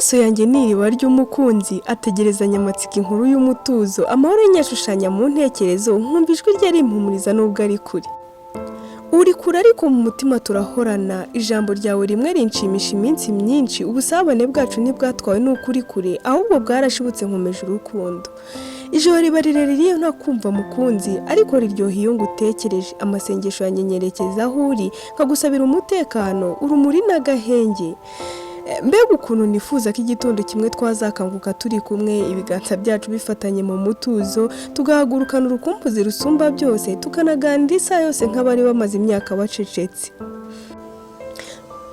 amaso yanjye ni iriba ry'umukunzi ategerezanya amatsiko inkuru y'umutuzo amahoro y'inyashushanya mu ntekerezo nkumva ijwi rye rimpumuriza nubwo ari kure uri kure ariko mu mutima turahorana ijambo ryawe rimwe rinshimisha iminsi myinshi ubusabane bwacu ntibwatwawe n'ukuri kure ahubwo bwarashibutse nkomeje urukundo ijoro riba rirerire iyo ntakumva mukunzi ariko riryoha iyo ngutekereje amasengesho yanyenyerekeza aho uri nkagusabira umutekano urumuri n'agahenge mbega ukuntu nifuza ko igitondo kimwe twazakanguka turi kumwe ibiganza byacu bifatanye mu mutuzo tugahagurukana urukumbuzi rusumba byose tukanaganira isaha yose nk'abari bamaze imyaka bacecetse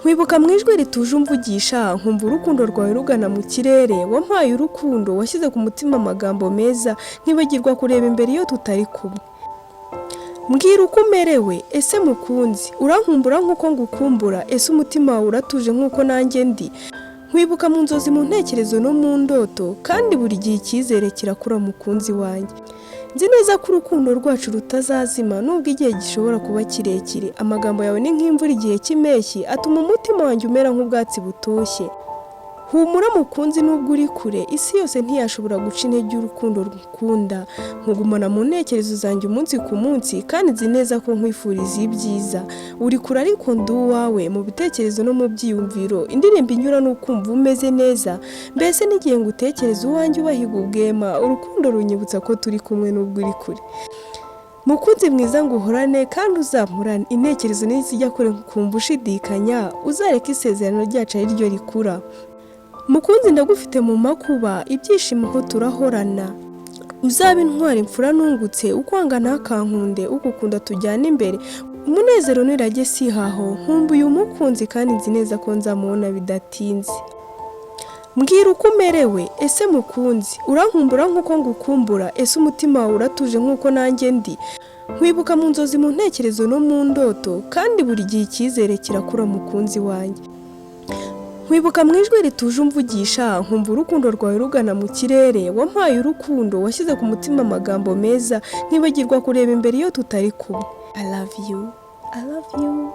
nkwibuka mu ijwi rituje umvugisha nkumva urukundo rwawe rugana mu kirere wampaye urukundo washyize ku mutima amagambo meza nkibagirwa kureba imbere iyo tutari kumwe mbwira uko umerewe ese mukunzi urankumbura nk'uko ngukumbura ese umutima wawe uratuje nk'uko nanjye ndi nkwibuka mu nzozi mu ntekerezo no mu ndoto kandi buri gihe icyizere kirakura mukunzi wanjye nzi neza ko urukundo rwacu rutazazima nubwo igihe gishobora kuba kirekire amagambo yawe ni nk'imvura igihe cy'impeshyi atuma umutima wanjye umera nk'ubwatsi butoshye humura mukunzi nubwo uri kure isi yose ntiyashobora guca intege urukundo rukunda nkugumana mu ntekerezo zanjye umunsi ku munsi kandi nzi neza ko nkwifuriza ibyiza uri kure ariko ndi uwawe mu bitekerezo no mu byiyumviro indirimbo inyura n'ukumva umeze neza mbese n'igihe ngutekereza uwanjye ubahiga ubwema urukundo runyibutsa ko turi kumwe nubwo uri kure mukunzi mwiza ngo uhorane kandi uzampurane intekerezo nizijya kure kumva ushidikanya uzareka isezerano ryacu ari ryo rikura mukunzi ndagufite mu makuba ibyishimo ho turahorana uzaba intwara imfura nungutse ukwanga ntakankunde ugukunda tujyana imbere umunezero nirage sihaho nkumbuye umukunzi kandi nzi neza ko nzamubona bidatinze mbwira uko umerewe ese mukunzi urankumbura nk'uko ngukumbura ese umutima wawe uratuje nk'uko nanjye ndi nkwibuka mu nzozi mu ntekerezo no mu ndoto kandi buri gihe icyizere kirakura mukunzi wanjye nkwibuka mu ijwi rituje umvugisha nkumva urukundo rwawe rugana mu kirere wampaye urukundo washyize ku mutima amagambo meza nkibagirwa kureba imbere iyo tutari kumwe I love you